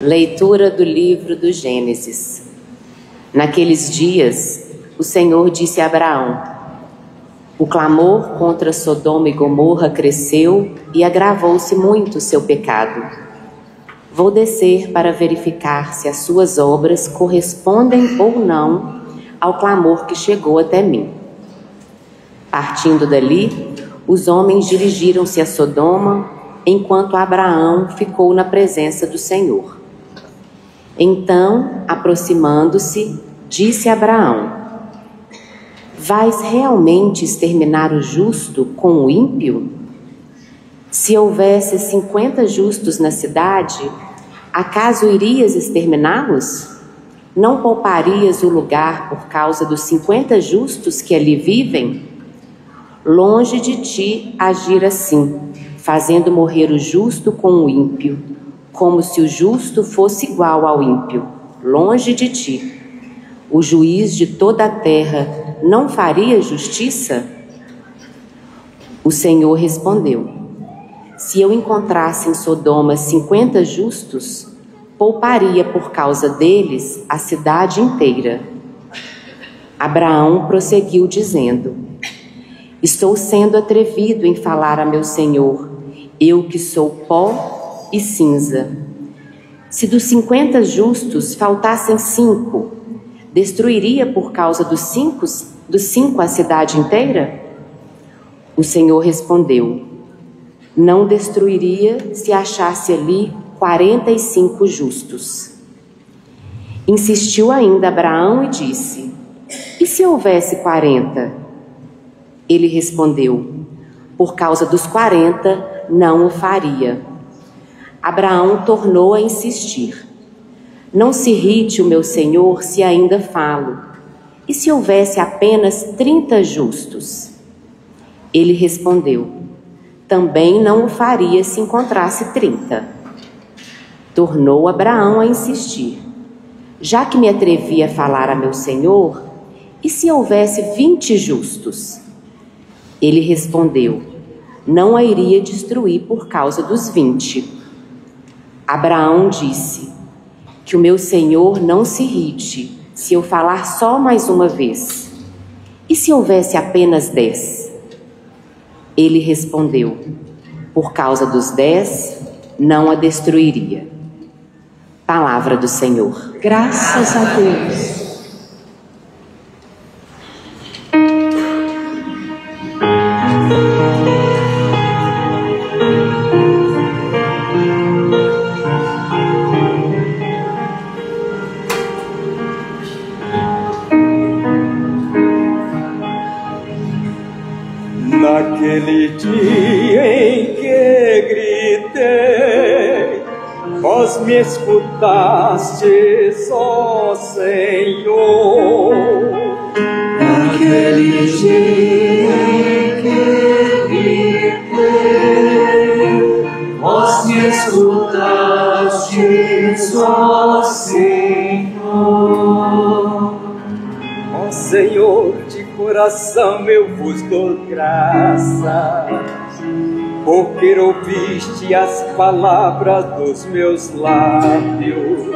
Leitura do livro do Gênesis. Naqueles dias, o Senhor disse a Abraão: o clamor contra Sodoma e Gomorra cresceu e agravou-se muito seu pecado. Vou descer para verificar se as suas obras correspondem ou não ao clamor que chegou até mim. Partindo dali, os homens dirigiram-se a Sodoma, enquanto Abraão ficou na presença do Senhor. Então, aproximando-se, disse a Abraão: vais realmente exterminar o justo com o ímpio? Se houvesse 50 justos na cidade, acaso irias exterminá-los? Não pouparias o lugar por causa dos 50 justos que ali vivem? Longe de ti agir assim, fazendo morrer o justo com o ímpio, como se o justo fosse igual ao ímpio. Longe de ti. O juiz de toda a terra não faria justiça? O Senhor respondeu: se eu encontrasse em Sodoma 50 justos, pouparia por causa deles a cidade inteira. Abraão prosseguiu dizendo: estou sendo atrevido em falar a meu Senhor, eu que sou pó e cinza. Se dos 50 justos faltassem 5, destruiria por causa dos cinco a cidade inteira? O Senhor respondeu: não destruiria se achasse ali 45 justos. Insistiu ainda Abraão e disse: e se houvesse 40? Ele respondeu: por causa dos 40 não o faria. Abraão tornou a insistir: não se irrite o meu senhor se ainda falo. E se houvesse apenas 30 justos? Ele respondeu: também não o faria se encontrasse 30. Tornou Abraão a insistir: já que me atrevi a falar a meu senhor, e se houvesse 20 justos? Ele respondeu: não a iria destruir por causa dos 20. Abraão disse: que o meu senhor não se irrite se eu falar só mais uma vez. E se houvesse apenas 10? Ele respondeu: por causa dos 10, não a destruiria. Palavra do Senhor. Graças a Deus. Naquele dia em que gritei, vós me escutastes, ó Senhor. Naquele dia em que gritei, vós me escutastes, ó Senhor. Ó Senhor, de coração eu vos dou graças, porque ouviste as palavras dos meus lábios.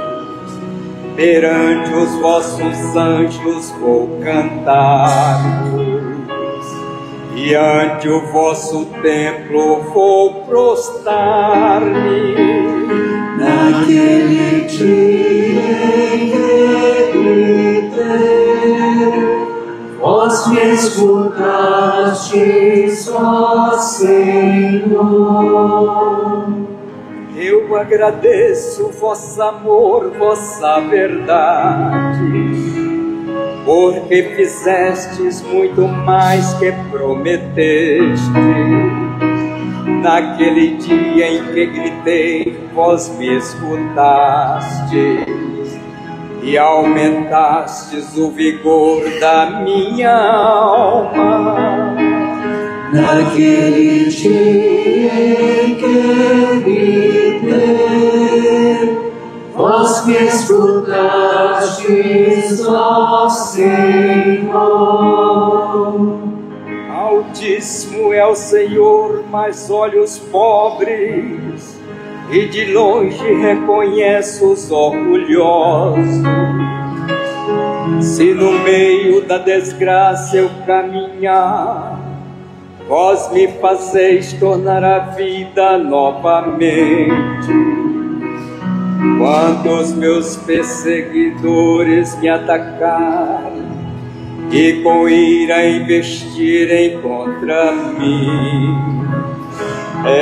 Perante os vossos anjos vou cantar-vos, e ante o vosso templo vou prostrar-me. Naquele dia em que gritei, vós me escutastes, ó Senhor. Eu agradeço vosso amor, vossa verdade, porque fizestes muito mais que prometestes. Naquele dia em que gritei, vós me escutastes e aumentastes o vigor da minha alma. Naquele dia em que gritei, vós me escutastes, ó Senhor. Altíssimo é o Senhor, mas olha os pobres, e de longe reconheço os orgulhosos. Se no meio da desgraça eu caminhar, vós me fazeis tornar a vida novamente. Quando os meus perseguidores me atacarem e com ira investirem contra mim,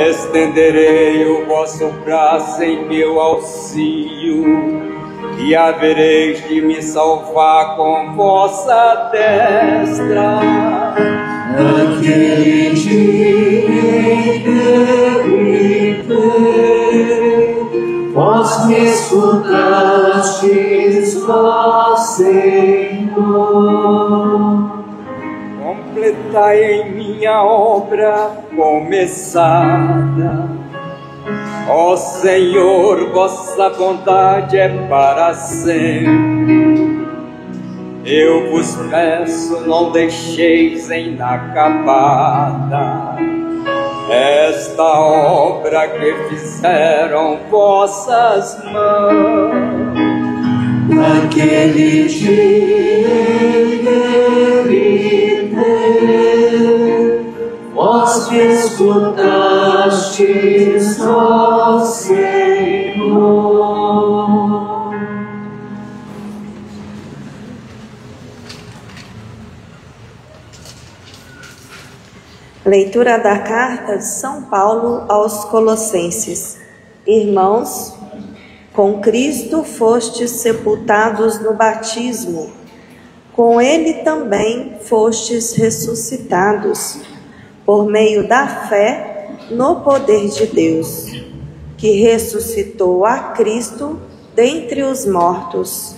estenderei o vosso braço em meu auxílio e havereis de me salvar com vossa destra. Naquele dia em que gritei, vós me escutastes, ó Senhor. Completai em minha obra começada. Ó Senhor, vossa bondade é para sempre. Eu vos peço, não deixeis inacabada esta obra que fizeram vossas mãos. Naquele dia em que gritei, vós me escutastes, ó Senhor. Leitura da carta de São Paulo aos Colossenses. Irmãos, com Cristo fostes sepultados no batismo, com Ele também fostes ressuscitados, por meio da fé no poder de Deus, que ressuscitou a Cristo dentre os mortos.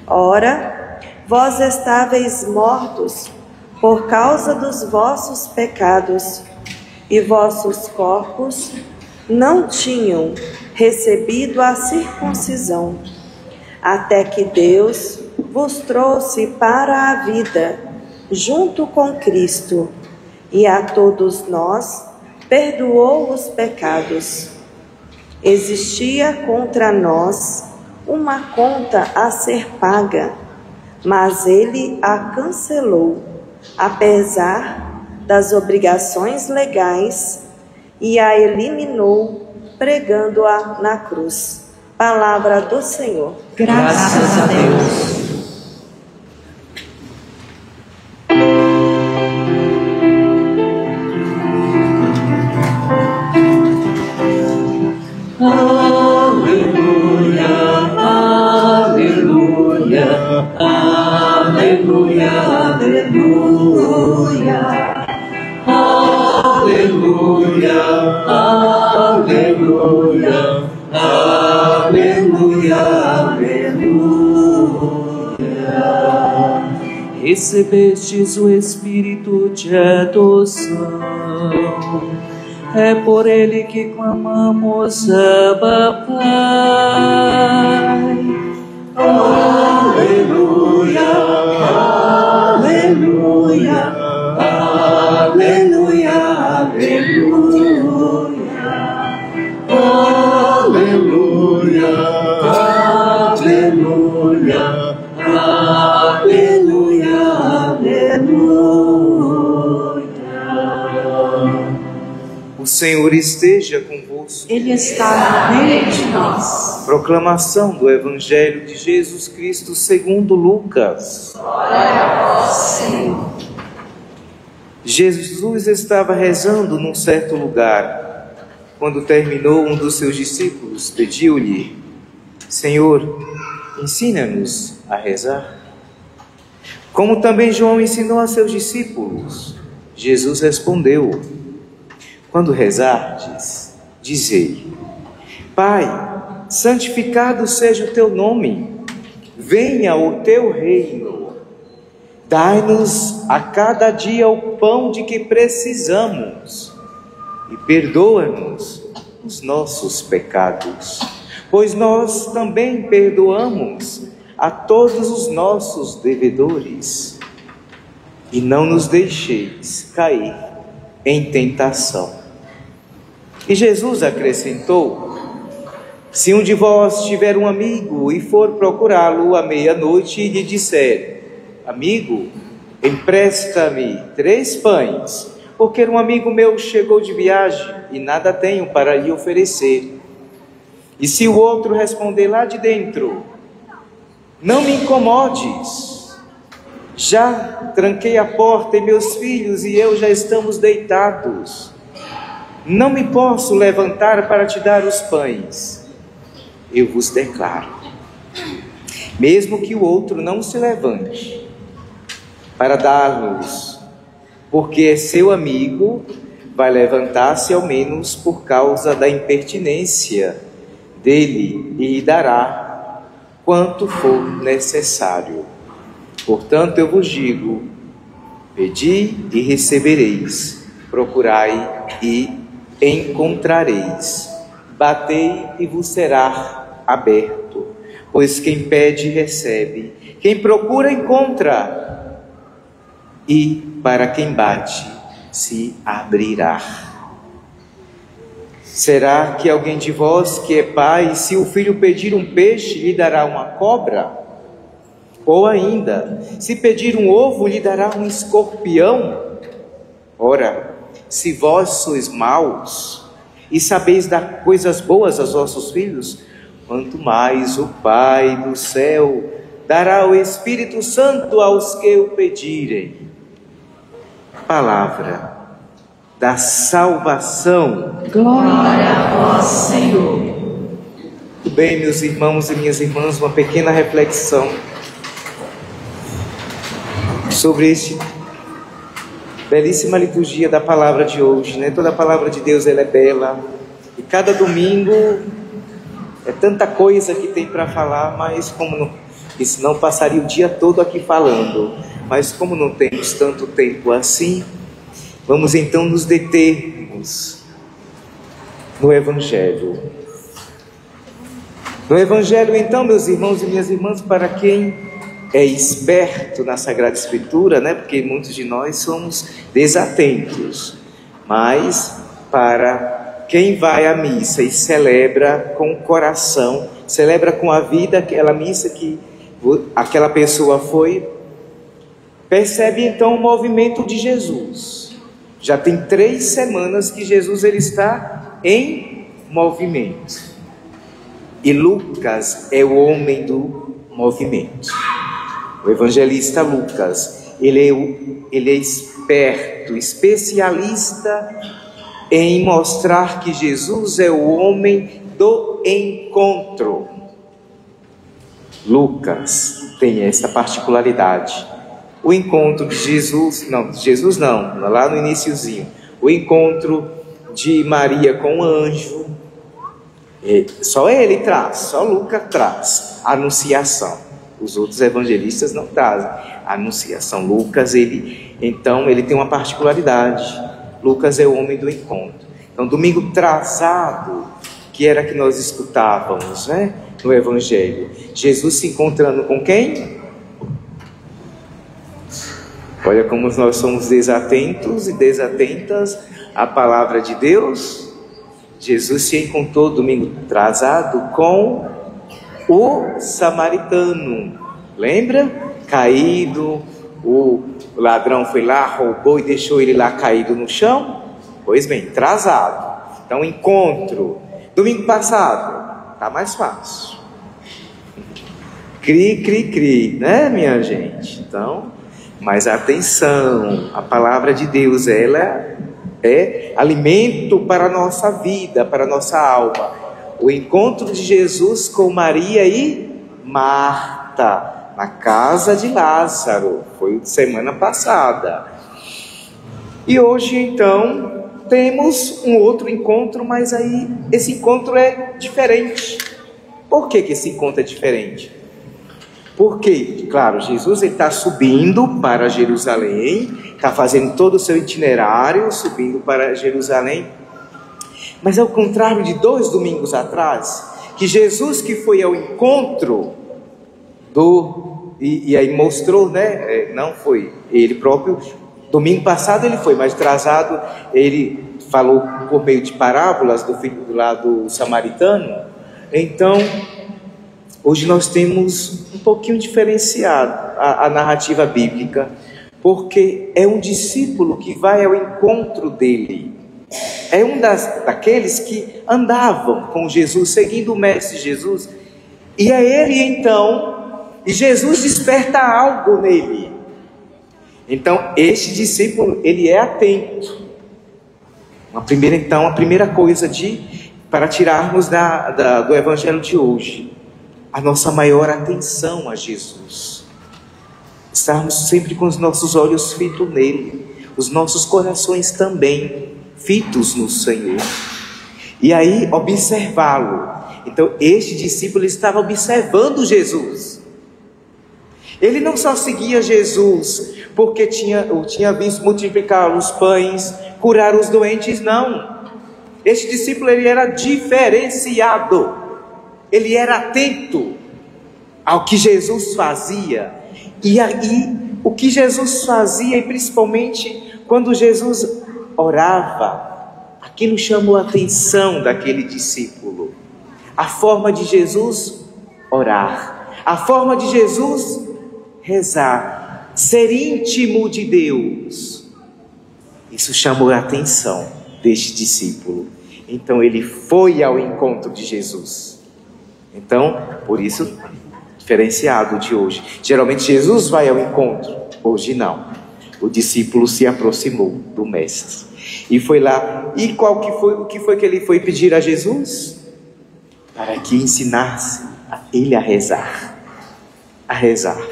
Ora, vós estáveis mortos por causa dos vossos pecados, e vossos corpos não tinham recebido a circuncisão, até que Deus vos trouxe para a vida, junto com Cristo, e a todos nós perdoou os pecados. Existia contra nós uma conta a ser paga, mas Ele a cancelou, apesar das obrigações legais, e a eliminou, pregando-a na cruz. Palavra do Senhor. Graças a Deus. Aleluia, aleluia, aleluia, aleluia. Aleluia, aleluia, aleluia, aleluia. Recebestes o Espírito de adoção, é por Ele que clamamos, Abba, Pai. Aleluia, aleluia, aleluia, aleluia. Aleluia, aleluia, aleluia, aleluia. O Senhor esteja convosco. Ele está no meio de nós. Proclamação do Evangelho de Jesus Cristo segundo Lucas. Glória a vós, Senhor. Jesus estava rezando num certo lugar. Quando terminou, um dos seus discípulos pediu-lhe: Senhor, ensina-nos a rezar. Como também João ensinou a seus discípulos. Jesus respondeu: quando rezardes, dizei: Pai, santificado seja o teu nome, venha o teu reino. Dai-nos a cada dia o pão de que precisamos e perdoa-nos os nossos pecados, pois nós também perdoamos a todos os nossos devedores. E não nos deixeis cair em tentação. E Jesus acrescentou: Se um de vós tiver um amigo e for procurá-lo à meia-noite e lhe disser: amigo, empresta-me 3 pães, porque um amigo meu chegou de viagem e nada tenho para lhe oferecer. E se o outro responder lá de dentro: não me incomodes, já tranquei a porta e meus filhos e eu já estamos deitados, não me posso levantar para te dar os pães. Eu vos declaro, mesmo que o outro não se levante para dar-nos, porque é seu amigo, vai levantar-se ao menos por causa da impertinência dele e lhe dará quanto for necessário. Portanto, eu vos digo: pedi e recebereis, procurai e encontrareis, batei e vos será aberto. Pois quem pede, recebe, quem procura, encontra, e para quem bate, se abrirá. Será que alguém de vós que é pai, se o filho pedir um peixe, lhe dará uma cobra? Ou ainda, se pedir um ovo, lhe dará um escorpião? Ora, se vós sois maus e sabeis dar coisas boas aos vossos filhos, quanto mais o Pai do céu dará o Espírito Santo aos que o pedirem. Palavra da salvação. Glória a vós, Senhor. Muito bem, meus irmãos e minhas irmãs, uma pequena reflexão sobre este belíssima liturgia da palavra de hoje, né? Toda a palavra de Deus, ela é bela, e cada domingo é tanta coisa que tem para falar, mas como não, senão passaria o dia todo aqui falando, mas como não temos tanto tempo assim, vamos então nos determos no Evangelho. No Evangelho, então, meus irmãos e minhas irmãs, para quem é esperto na Sagrada Escritura, né? Porque muitos de nós somos desatentos, mas para quem vai à missa e celebra com o coração, celebra com a vida aquela missa que aquela pessoa foi, percebe então o movimento de Jesus. Já tem 3 semanas que Jesus ele está em movimento, e Lucas é o homem do movimento. O evangelista Lucas, ele é esperto, especialista em mostrar que Jesus é o homem do encontro. Lucas tem essa particularidade. O encontro de Jesus não, lá no iniciozinho. O encontro de Maria com o anjo, só ele traz, só Lucas traz a anunciação. Os outros evangelistas não trazem a anunciação. Lucas, ele tem uma particularidade. Lucas é o homem do encontro. Então, domingo atrasado, que era que nós escutávamos, né, no Evangelho, Jesus se encontrando com quem? Olha como nós somos desatentos e desatentas à palavra de Deus. Jesus se encontrou domingo atrasado com o samaritano, lembra? Caído, o ladrão foi lá, roubou e deixou ele lá caído no chão. Pois bem, atrasado. Então, encontro. Domingo passado, tá mais fácil. Cri, né, minha gente? Então, mas atenção, a palavra de Deus, ela é alimento para a nossa vida, para a nossa alma. O encontro de Jesus com Maria e Marta, na casa de Lázaro, foi semana passada. E hoje, então, temos um outro encontro, mas aí esse encontro é diferente. Por que esse encontro é diferente? Porque, claro, Jesus está subindo para Jerusalém, está fazendo todo o seu itinerário, subindo para Jerusalém. Mas ao contrário de 2 domingos atrás, que Jesus que foi ao encontro e aí mostrou, né? Não foi ele próprio. Domingo passado ele foi, mas atrasado ele falou por meio de parábolas do filho do lado samaritano. Então, hoje nós temos um pouquinho diferenciado a narrativa bíblica, porque é um discípulo que vai ao encontro dele. É um daqueles que andavam com Jesus, seguindo o Mestre Jesus. E é ele então, e Jesus desperta algo nele. Então, este discípulo, ele é atento. A primeira coisa para tirarmos do evangelho de hoje, a nossa maior atenção a Jesus. Estarmos sempre com os nossos olhos fitos nele, os nossos corações também fitos no Senhor. E aí, observá-lo. Então, este discípulo estava observando Jesus. Ele não só seguia Jesus porque tinha visto multiplicar os pães, curar os doentes, não. Este discípulo, ele era diferenciado. Ele era atento ao que Jesus fazia. E aí, o que Jesus fazia, e principalmente quando Jesus orava, aquilo chamou a atenção daquele discípulo. A forma de Jesus orar, a forma de Jesus rezar, ser íntimo de Deus. Isso chamou a atenção deste discípulo. Então ele foi ao encontro de Jesus. Então, por isso, diferenciado de hoje. Geralmente Jesus vai ao encontro, hoje não. O discípulo se aproximou do Mestre e foi lá. E o que foi que ele foi pedir a Jesus? Para que ensinasse ele a rezar. A rezar.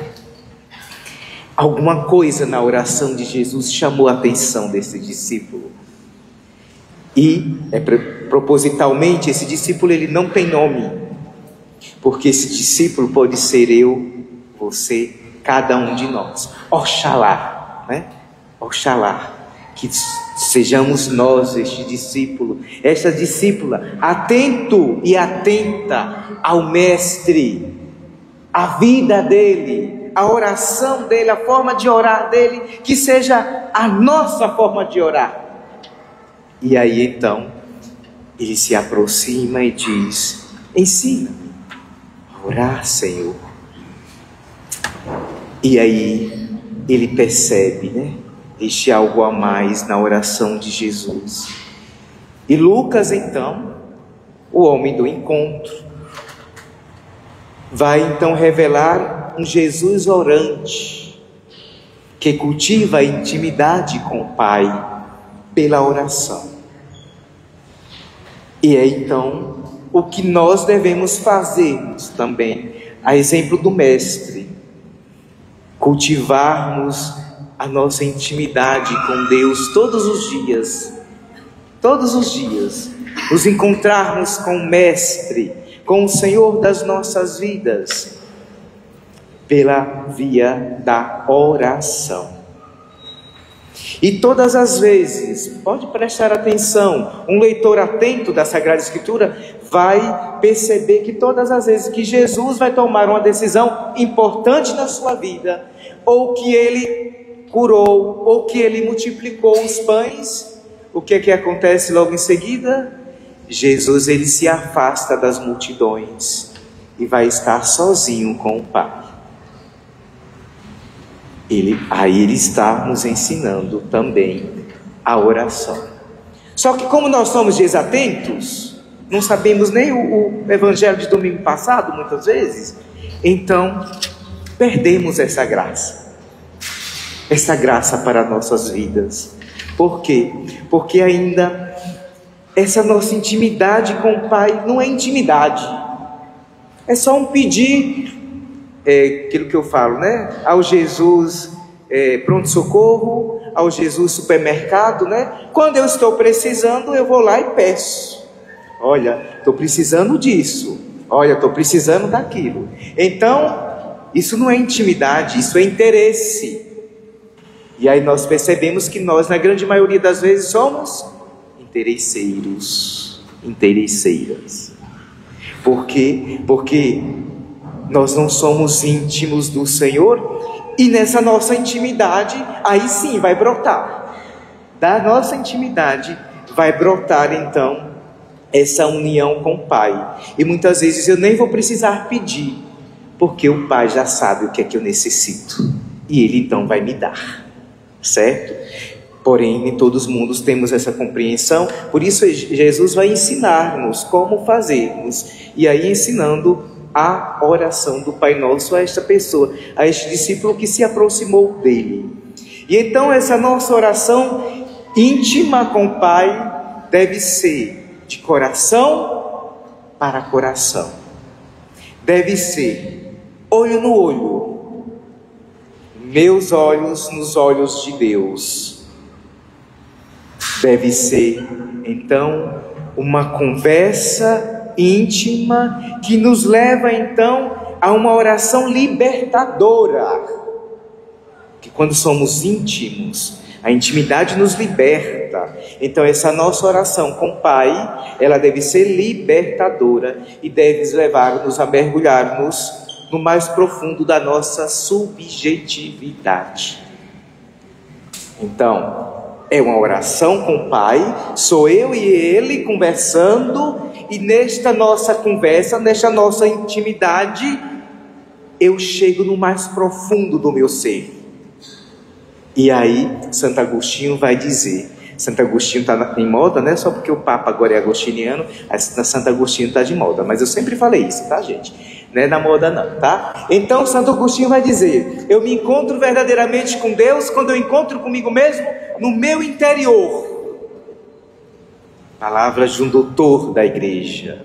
Alguma coisa na oração de Jesus chamou a atenção desse discípulo. E propositalmente esse discípulo, ele não tem nome, porque esse discípulo pode ser eu, você, cada um de nós. Oxalá, né? Oxalá que sejamos nós este discípulo, esta discípula, atento e atenta ao Mestre, a vida dele, a oração dele, a forma de orar dele, que seja a nossa forma de orar. E aí então, ele se aproxima e diz: ensina-me a orar, Senhor. E aí, ele percebe, né? Este algo a mais na oração de Jesus. E Lucas, então, o homem do encontro, vai então revelar um Jesus orante, que cultiva a intimidade com o Pai pela oração. E é então o que nós devemos fazer também, a exemplo do Mestre, cultivarmos a nossa intimidade com Deus todos os dias, nos encontrarmos com o Mestre, com o Senhor das nossas vidas, pela via da oração. E todas as vezes, pode prestar atenção, um leitor atento da Sagrada Escritura vai perceber que todas as vezes que Jesus vai tomar uma decisão importante na sua vida, ou que ele curou, ou que ele multiplicou os pães, o que é que acontece logo em seguida? Jesus, ele se afasta das multidões e vai estar sozinho com o Pai. Aí ele está nos ensinando também a oração. Só que como nós somos desatentos, não sabemos nem o evangelho de domingo passado, muitas vezes, então perdemos essa graça para nossas vidas. Por quê? Porque ainda essa nossa intimidade com o Pai não é intimidade, é só um pedir, aquilo que eu falo, né? Ao Jesus pronto-socorro, ao Jesus supermercado, né? Quando eu estou precisando, eu vou lá e peço. Olha, estou precisando disso. Olha, estou precisando daquilo. Então, isso não é intimidade, isso é interesse. E aí nós percebemos que nós, na grande maioria das vezes, somos interesseiras. Por quê? Porque nós não somos íntimos do Senhor, e nessa nossa intimidade, aí sim vai brotar. Da nossa intimidade vai brotar então essa união com o Pai. E muitas vezes eu nem vou precisar pedir, porque o Pai já sabe o que é que eu necessito. E Ele então vai me dar, certo? Porém, nem todos os mundos temos essa compreensão. Por isso Jesus vai ensinar-nos como fazermos. E aí ensinando a oração do Pai Nosso a esta pessoa, a este discípulo que se aproximou dele. E então essa nossa oração íntima com o Pai deve ser de coração para coração. Deve ser olho no olho, meus olhos nos olhos de Deus. Deve ser, então, uma conversa íntima que nos leva, então, a uma oração libertadora. Que quando somos íntimos, a intimidade nos liberta. Então, essa nossa oração com o Pai, ela deve ser libertadora e deve levar-nos a mergulhar-nos no mais profundo da nossa subjetividade. Então, é uma oração com o Pai, sou eu e Ele conversando, e nesta nossa conversa, nesta nossa intimidade, eu chego no mais profundo do meu ser. E aí, Santo Agostinho vai dizer, Santo Agostinho está em moda, né? Só porque o Papa agora é agostiniano, Santo Agostinho está de moda, mas eu sempre falei isso, tá, gente? Não é da moda não, tá? Então Santo Agostinho vai dizer, eu me encontro verdadeiramente com Deus quando eu encontro comigo mesmo no meu interior. Palavras de um doutor da igreja.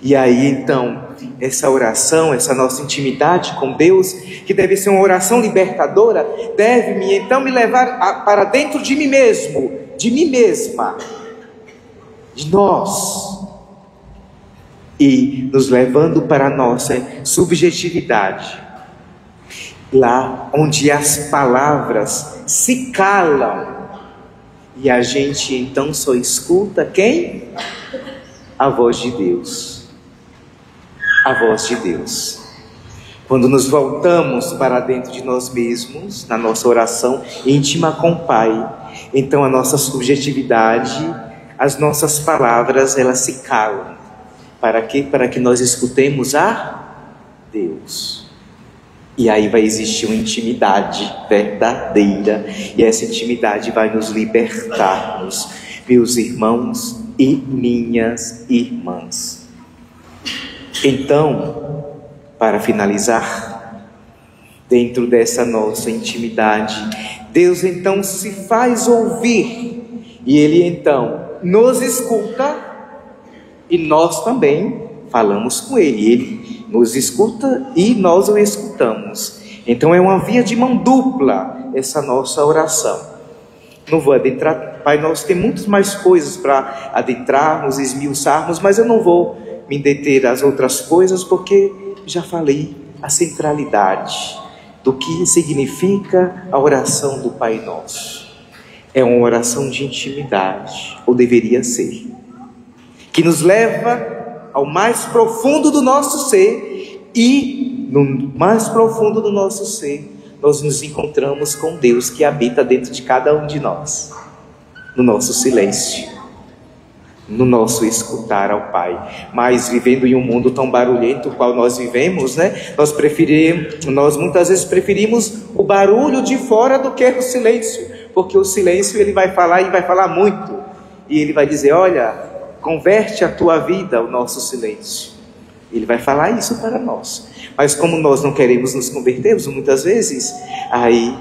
E aí então, essa oração, essa nossa intimidade com Deus, que deve ser uma oração libertadora, deve-me então me levar para dentro de mim mesmo, de mim mesma, de nós, e nos levando para a nossa subjetividade, lá onde as palavras se calam, e a gente então só escuta quem? A voz de Deus. A voz de Deus. Quando nos voltamos para dentro de nós mesmos, na nossa oração íntima com o Pai, então a nossa subjetividade, as nossas palavras, elas se calam. Para quê? Para que nós escutemos a Deus. E aí vai existir uma intimidade verdadeira, e essa intimidade vai nos libertar-nos, meus irmãos e minhas irmãs. Então, para finalizar, dentro dessa nossa intimidade, Deus então se faz ouvir, e Ele então nos escuta, e nós também falamos com Ele. Ele nos escuta e nós o escutamos. Então é uma via de mão dupla essa nossa oração. Não vou adentrar, Pai Nosso tem muitas mais coisas para adentrarmos, esmiuçarmos, mas eu não vou me deter às outras coisas, porque já falei a centralidade do que significa a oração do Pai Nosso. É uma oração de intimidade, ou deveria ser, que nos leva ao mais profundo do nosso ser, e no mais profundo do nosso ser nós nos encontramos com Deus que habita dentro de cada um de nós, no nosso silêncio, no nosso escutar ao Pai. Mas vivendo em um mundo tão barulhento qual nós vivemos, né? Nós muitas vezes preferimos o barulho de fora do que o silêncio, porque o silêncio ele vai falar e vai falar muito, e ele vai dizer, olha, converte a tua vida ao nosso silêncio. Ele vai falar isso para nós. Mas como nós não queremos nos convertermos muitas vezes, aí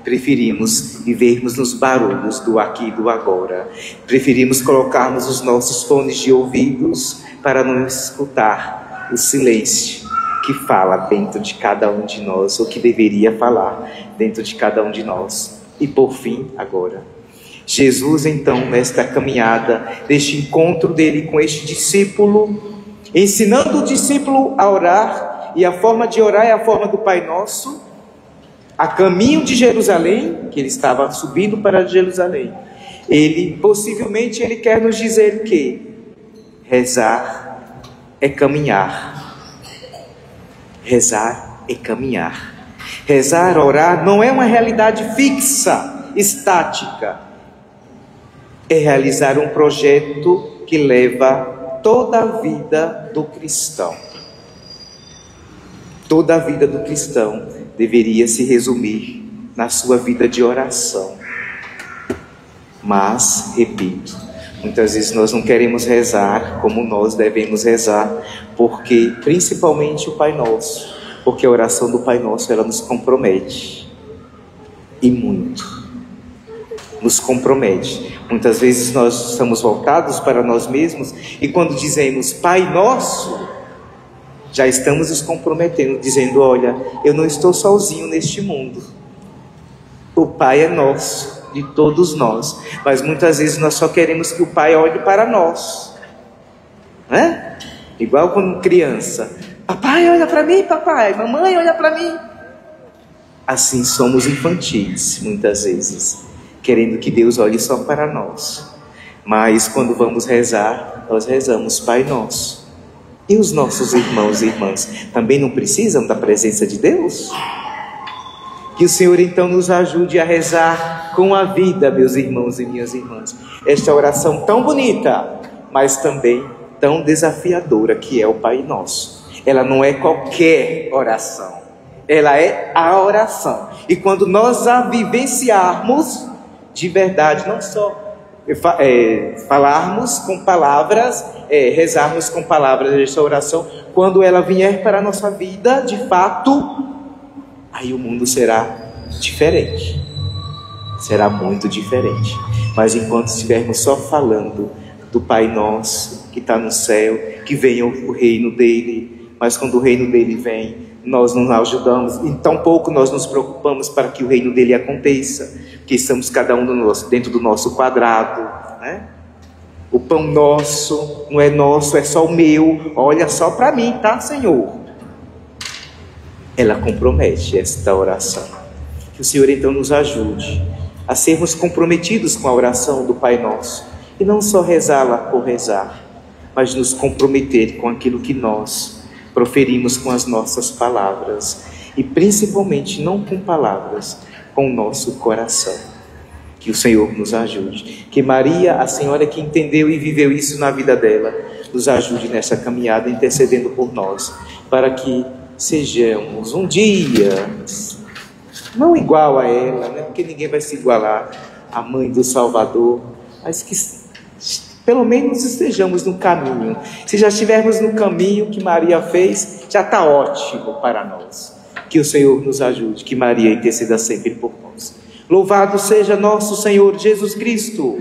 preferimos vivermos nos barulhos do aqui e do agora. Preferimos colocarmos os nossos fones de ouvidos para não escutar o silêncio que fala dentro de cada um de nós, ou que deveria falar dentro de cada um de nós. E por fim, agora, Jesus então, nesta caminhada, neste encontro dele com este discípulo, ensinando o discípulo a orar, e a forma de orar é a forma do Pai Nosso, a caminho de Jerusalém, que ele estava subindo para Jerusalém. Possivelmente ele quer nos dizer que rezar é caminhar. Rezar é caminhar. Rezar, orar, não é uma realidade fixa, estática. É realizar um projeto que leva toda a vida do cristão. Toda a vida do cristão deveria se resumir na sua vida de oração. Mas, repito, muitas vezes nós não queremos rezar como nós devemos rezar, porque, principalmente o Pai Nosso, porque a oração do Pai Nosso, ela nos compromete, e muito, nos compromete. Muitas vezes nós estamos voltados para nós mesmos, e quando dizemos Pai Nosso, já estamos nos comprometendo, dizendo, olha, eu não estou sozinho neste mundo, o Pai é nosso, de todos nós, mas muitas vezes nós só queremos que o Pai olhe para nós, né? Igual quando criança, papai olha para mim, papai, mamãe olha para mim. Assim somos infantis muitas vezes, querendo que Deus olhe só para nós, mas quando vamos rezar, nós rezamos Pai Nosso. E os nossos irmãos e irmãs também não precisam da presença de Deus? Que o Senhor então nos ajude a rezar com a vida, meus irmãos e minhas irmãs, esta oração tão bonita, mas também tão desafiadora, que é o Pai Nosso. Ela não é qualquer oração, ela é a oração. E quando nós a vivenciarmos de verdade, não só falarmos com palavras, rezarmos com palavras desta oração, quando ela vier para a nossa vida, de fato, aí o mundo será diferente, será muito diferente. Mas enquanto estivermos só falando do Pai Nosso que está no céu, que venha o reino dele, mas quando o reino dele vem, nós não ajudamos, e tampouco nós nos preocupamos para que o reino dele aconteça, porque estamos cada um dentro do nosso quadrado, né? O pão nosso não é nosso, é só o meu, olha só para mim, tá, Senhor? Ela compromete esta oração. Que o Senhor então nos ajude a sermos comprometidos com a oração do Pai Nosso, e não só rezá-la por rezar, mas nos comprometer com aquilo que nós proferimos com as nossas palavras, e principalmente não com palavras, com o nosso coração. Que o Senhor nos ajude. Que Maria, a Senhora que entendeu e viveu isso na vida dela, nos ajude nessa caminhada, intercedendo por nós, para que sejamos um dia, não igual a ela, né? Porque ninguém vai se igualar à Mãe do Salvador, mas que pelo menos estejamos no caminho. Se já estivermos no caminho que Maria fez, já está ótimo para nós. Que o Senhor nos ajude, que Maria interceda sempre por nós. Louvado seja nosso Senhor Jesus Cristo.